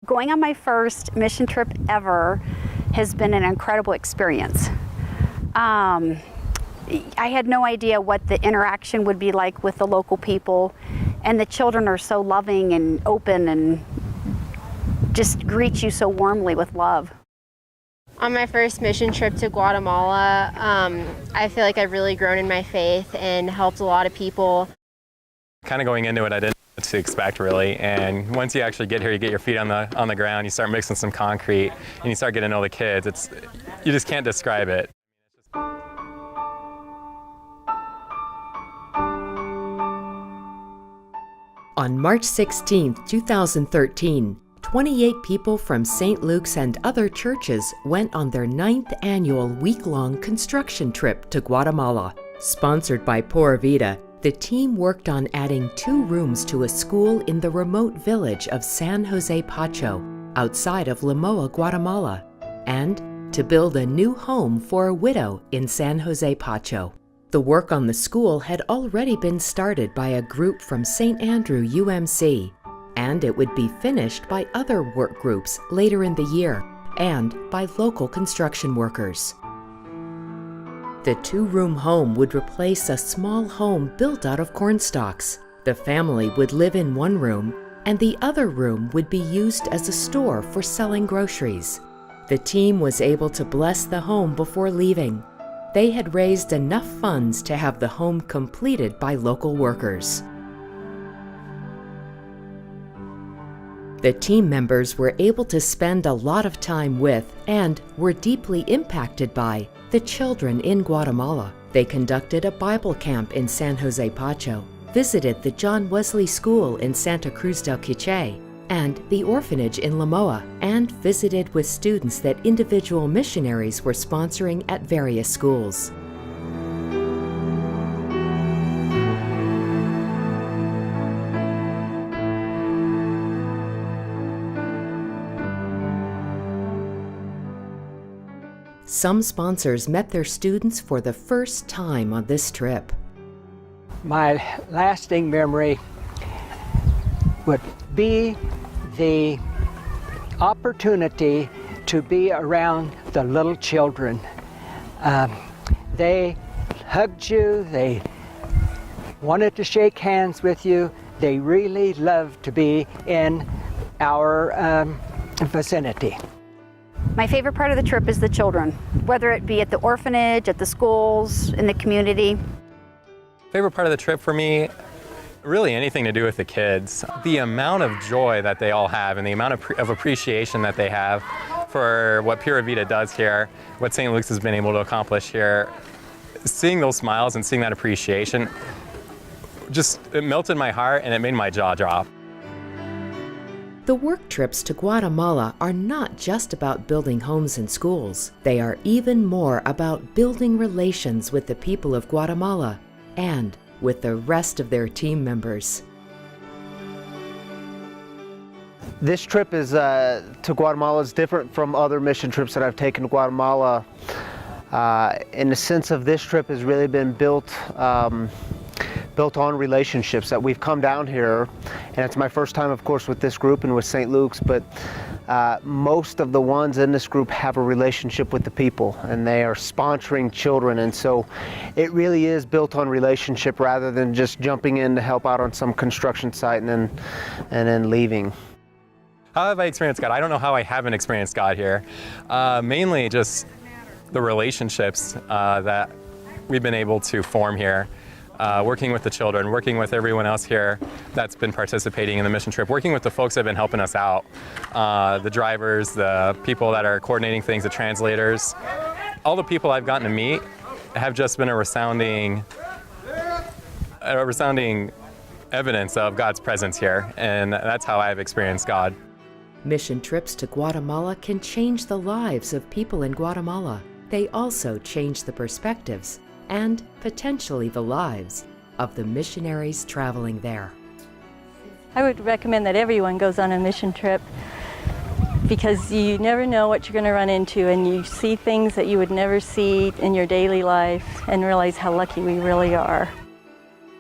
Going on my first mission trip ever has been an incredible experience. I had no idea what the interaction would be like with the local people, and the children are so loving and open and just greet you so warmly with love. On my first mission trip to Guatemala, I feel like I've really grown in my faith and helped a lot of people. Kind of going into it, I didn't know what to expect really, and once you actually get here, you get your feet on the ground, you start mixing some concrete, and you start getting to know the kids. You just can't describe it. On March 16, 2013, 28 people from St. Luke's and other churches went on their 9th annual week-long construction trip to Guatemala. Sponsored by Pura Vida, the team worked on adding 2 rooms to a school in the remote village of San Jose Pacho, outside of Limoa, Guatemala, and to build a new home for a widow in San Jose Pacho. The work on the school had already been started by a group from St. Andrew UMC, and it would be finished by other work groups later in the year and by local construction workers. The 2-room home would replace a small home built out of corn stalks. The family would live in one room, and the other room would be used as a store for selling groceries. The team was able to bless the home before leaving. They had raised enough funds to have the home completed by local workers. The team members were able to spend a lot of time with, and were deeply impacted by, the children in Guatemala. They conducted a Bible camp in San Jose Pacho, visited the John Wesley School in Santa Cruz del Quiché, and the orphanage in Limoa, and visited with students that individual missionaries were sponsoring at various schools. Some sponsors met their students for the first time on this trip. My lasting memory would be the opportunity to be around the little children. They hugged you, they wanted to shake hands with you. They really loved to be in our vicinity. My favorite part of the trip is the children, whether it be at the orphanage, at the schools, in the community. Favorite part of the trip for me, really anything to do with the kids. The amount of joy that they all have and the amount of appreciation that they have for what Pura Vida does here, what St. Luke's has been able to accomplish here. Seeing those smiles and seeing that appreciation, it melted my heart and it made my jaw drop. The work trips to Guatemala are not just about building homes and schools. They are even more about building relations with the people of Guatemala and with the rest of their team members. This trip to Guatemala is different from other mission trips that I've taken to Guatemala. In the sense of this trip has really been built on relationships that we've come down here, and it's my first time, of course, with this group and with St. Luke's, but most of the ones in this group have a relationship with the people, and they are sponsoring children, and so it really is built on relationship rather than just jumping in to help out on some construction site and then leaving. How have I experienced God? I don't know how I haven't experienced God here. Mainly just the relationships that we've been able to form here. Working with the children, working with everyone else here that's been participating in the mission trip, working with the folks that have been helping us out, the drivers, the people that are coordinating things, the translators. All the people I've gotten to meet have just been a resounding evidence of God's presence here, and that's how I've experienced God. Mission trips to Guatemala can change the lives of people in Guatemala. They also change the perspectives and potentially the lives of the missionaries traveling there. I would recommend that everyone goes on a mission trip because you never know what you're going to run into, and you see things that you would never see in your daily life and realize how lucky we really are.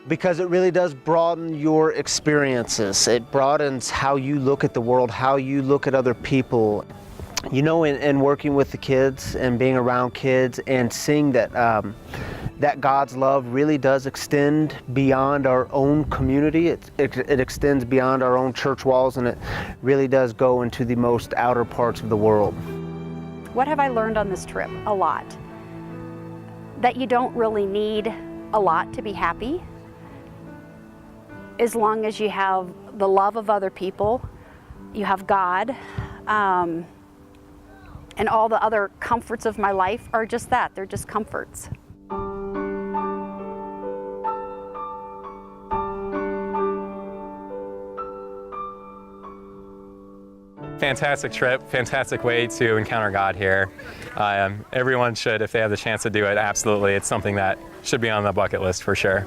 because it really does broaden your experiences. It broadens how you look at the world, how you look at other people. You know, in working with the kids and being around kids and seeing that that God's love really does extend beyond our own community. It extends beyond our own church walls, and it really does go into the most outer parts of the world. What have I learned on this trip? A lot. That you don't really need a lot to be happy, as long as you have the love of other people, you have God, and all the other comforts of my life are just that, they're just comforts. Fantastic trip, fantastic way to encounter God here. Everyone should, if they have the chance to do it, absolutely. It's something that should be on the bucket list for sure.